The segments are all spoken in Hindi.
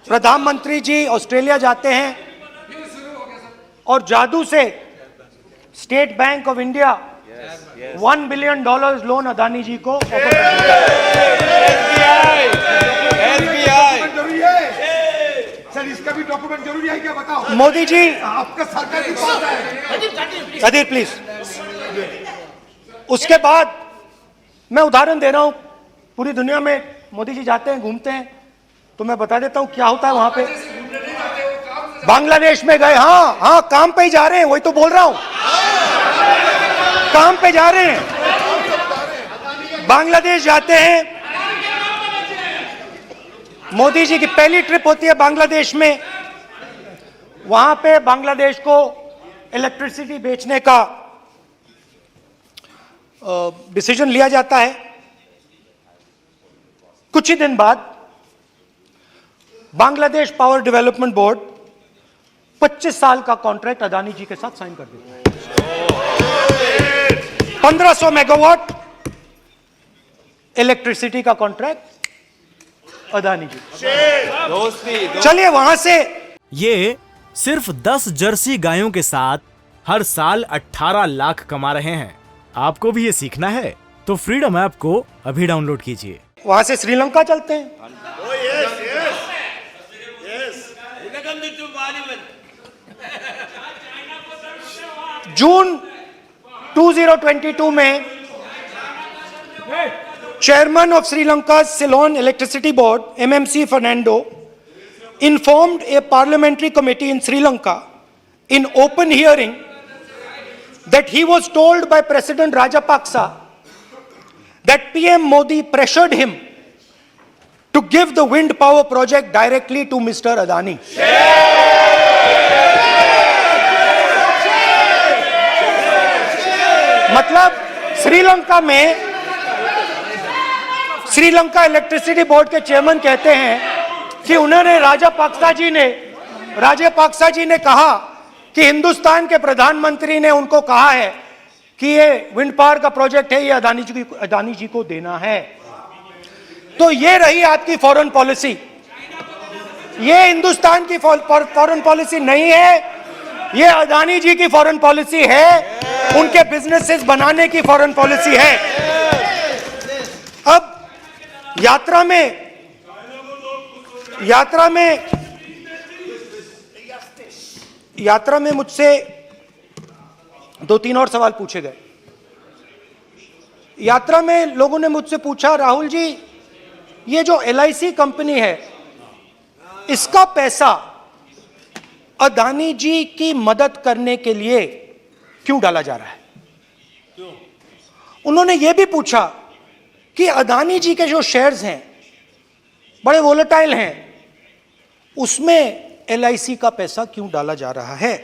प्रधानमंत्री जी ऑस्ट्रेलिया जाते हैं और जादू से State Bank of India $1 billion loan Adani ji को सर, इसका भी डॉक्यूमेंट जरूरी है क्या, बताओ। मोदी जी आपका सरकार के पास है। अधीर प्लीज। उसके बाद मैं उदाहरण दे रहा हूं, पूरी दुनिया में मोदी जी जाते हैं, घूमते हैं, तो मैं बता देता हूं क्या होता है वहां पे। बांग्लादेश में गए, हाँ काम पे ही जा रहे हैं, वही तो बोल रहा हूं, काम पे जा रहे हैं। बांग्लादेश जाते हैं, मोदी जी की पहली ट्रिप होती है बांग्लादेश में। वहां पे बांग्लादेश को इलेक्ट्रिसिटी बेचने का डिसीजन लिया जाता है। कुछ ही दिन बाद बांग्लादेश पावर डेवलपमेंट बोर्ड 25 साल का कॉन्ट्रैक्ट अदानी जी के साथ साइन कर देता है। 1500 मेगावाट इलेक्ट्रिसिटी का कॉन्ट्रैक्ट अदानी जी। चलिए वहां से ये सिर्फ 10 जर्सी गायों के साथ हर साल 18 लाख कमा रहे हैं। आपको भी ये सीखना है तो फ्रीडम ऐप को अभी डाउनलोड कीजिए। वहां से श्रीलंका चलते हैं। जून 2022 में Chairman of Sri Lanka's Ceylon Electricity Board, MMC Fernando, informed a parliamentary committee in Sri Lanka in open hearing that he was told by President Rajapaksa that PM Modi pressured him to give the wind power project directly to Mr. Adani. मतलब श्रीलंका इलेक्ट्रिसिटी बोर्ड के चेयरमैन कहते हैं कि उन्होंने राजापाक्सा जी ने कहा कि हिंदुस्तान के प्रधानमंत्री ने उनको कहा है कि ये विंड पावर का प्रोजेक्ट है, ये अदानी जी को देना है। तो ये रही आपकी फॉरेन पॉलिसी। ये हिंदुस्तान की फॉरेन पॉलिसी नहीं है, ये अदानी जी की फॉरेन पॉलिसी है, उनके बिजनेसेस बनाने की फॉरेन पॉलिसी है। अब यात्रा में मुझसे 2-3 और सवाल पूछे गए। यात्रा में लोगों ने मुझसे पूछा, राहुल जी ये जो LIC कंपनी है इसका पैसा अदानी जी की मदद करने के लिए क्यों डाला जा रहा है? उन्होंने यह भी पूछा कि अदानी जी के जो शेयर्स हैं बड़े वोलेटाइल हैं, उसमें LIC का पैसा क्यों डाला जा रहा है?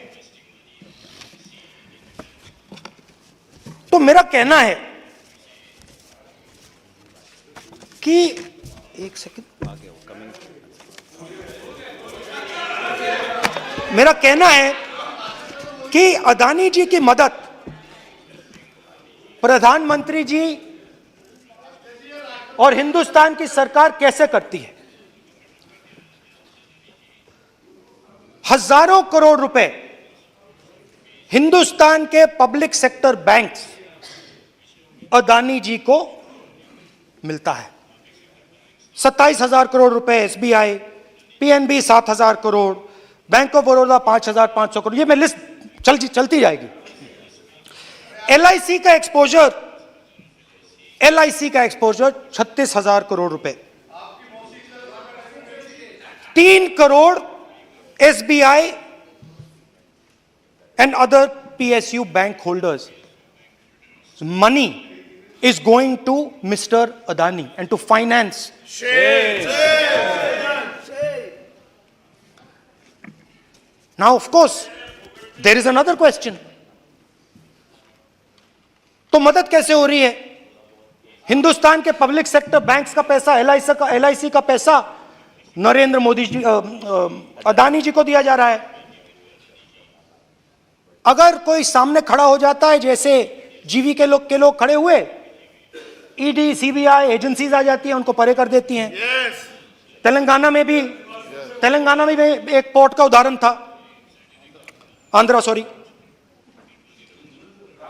तो मेरा कहना है कि एक सेकंड, मेरा कहना है कि अदानी जी की मदद प्रधानमंत्री जी और हिंदुस्तान की सरकार कैसे करती है? हजारों करोड़ रुपए हिंदुस्तान के public sector banks Adani ji को मिलता है। 27,000 करोड़ रुपए SBI, PNB 7,000 crore, bank of Baroda 5,500 crore, ये मैं लिस्ट चलती जाएगी। LIC का एक्सपोजर 36,000 करोड़ रुपए, 3 crore SBI and other PSU bank holders. So money is going to Mr. Adani and to finance. Now, of course, there is another question. तो मदद कैसे हो रही है? हिंदुस्तान के पब्लिक सेक्टर बैंक्स का पैसा, LIC का पैसा नरेंद्र मोदी जी, अदानी जी को दिया जा रहा है। अगर कोई सामने खड़ा हो जाता है, जैसे जीवी के लोग खड़े हुए, ED, CBI एजेंसीज आ जाती हैं, उनको परे कर देती हैं। तेलंगाना में भी तेलंगाना में भी एक पोर्ट का उदाहरण था, आंध्रा सॉरी।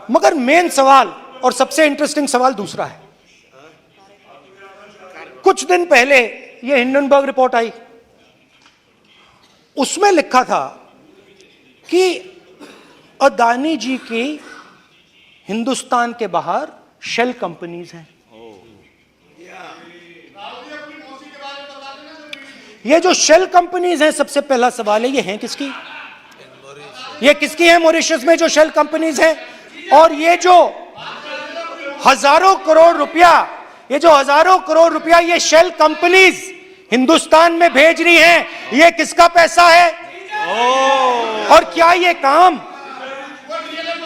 मगर मेन सवाल और सबसे इंटरेस्टिंग सवाल दूसरा है। कुछ दिन पहले ये हिंडनबर्ग रिपोर्ट आई, उसमें लिखा था कि अदानी जी की हिंदुस्तान के बाहर शेल कंपनीज हैं। ये जो शेल कंपनीज हैं, सबसे पहला सवाल है ये हैं किसकी? ये किसकी है मॉरिशस में जो शेल कंपनीज हैं? और ये जो हजारों करोड़ रुपया ये शेल कंपनीज हिंदुस्तान में भेज रही हैं, ये किसका पैसा है? और क्या ये काम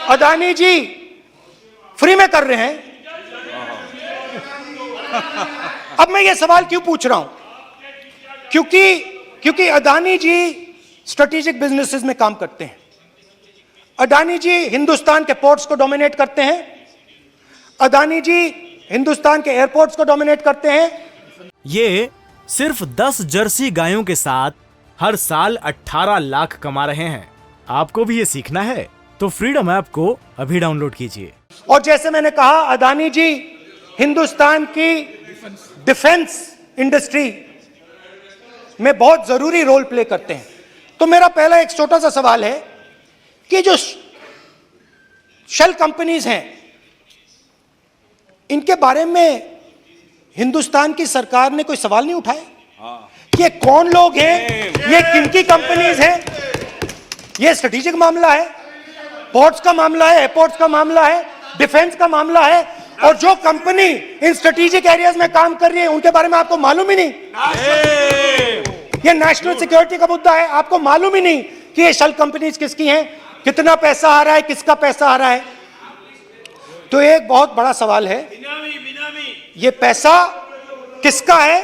अदानी जी फ्री में कर रहे हैं? अब मैं ये सवाल क्यों पूछ रहा हूं? क्योंकि अदानी जी स्ट्रेटेजिक बिजनेसेस में काम करते हैं। अदानी जी हिंदुस्तान के पोर्ट्स को डोमिनेट करते हैं। अदानी जी हिंदुस्तान के एयरपोर्ट्स को डोमिनेट करते हैं। ये सिर्फ 10 जर्सी गायों के साथ हर साल 18 लाख कमा रहे हैं। आपको भी ये सीखना है तो फ्रीडम ऐप को अभी डाउनलोड कीजिए। और जैसे मैंने कहा, अदानी जी हिंदुस्तान की डिफेंस इंडस्ट्री में बहुत जरूरी रोल प्ले करते हैं। तो मेरा पहला एक छोटा सा सवाल है कि जो शेल कंपनीज हैं, इनके बारे में हिंदुस्तान की सरकार ने कोई सवाल नहीं उठाए कि ये कौन लोग हैं, ये किनकी कंपनीज हैं? ये स्ट्रेटेजिक मामला है, पोर्ट्स का मामला है, एयरपोर्ट्स का मामला है, डिफेंस का मामला है। और जो कंपनी इन स्ट्रेटेजिक एरियाज में काम कर रही है, उनके बारे में आपको मालूम ही नहीं। ये नेशनल सिक्योरिटी का मुद्दा है, आपको मालूम ही नहीं कि ये शेल कंपनीज किसकी हैं, कितना पैसा आ रहा है, किसका पैसा आ रहा है। तो एक बहुत बड़ा सवाल है, ये पैसा किसका है,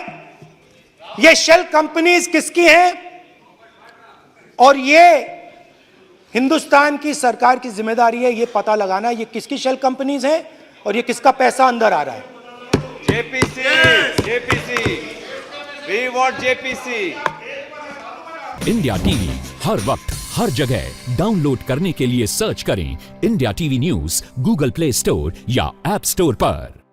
ये शेल कंपनीज किसकी हैं, और ये हिंदुस्तान की सरकार की जिम्मेदारी है ये पता लगाना ये किसकी शेल कंपनीज हैं और ये किसका पैसा अंदर आ रहा है। JPC, we want JPC। India TV हर वक्त हर जगह डाउनलोड करने के लिए सर्च करें India TV news Google Play Store या ऐप स्टोर पर।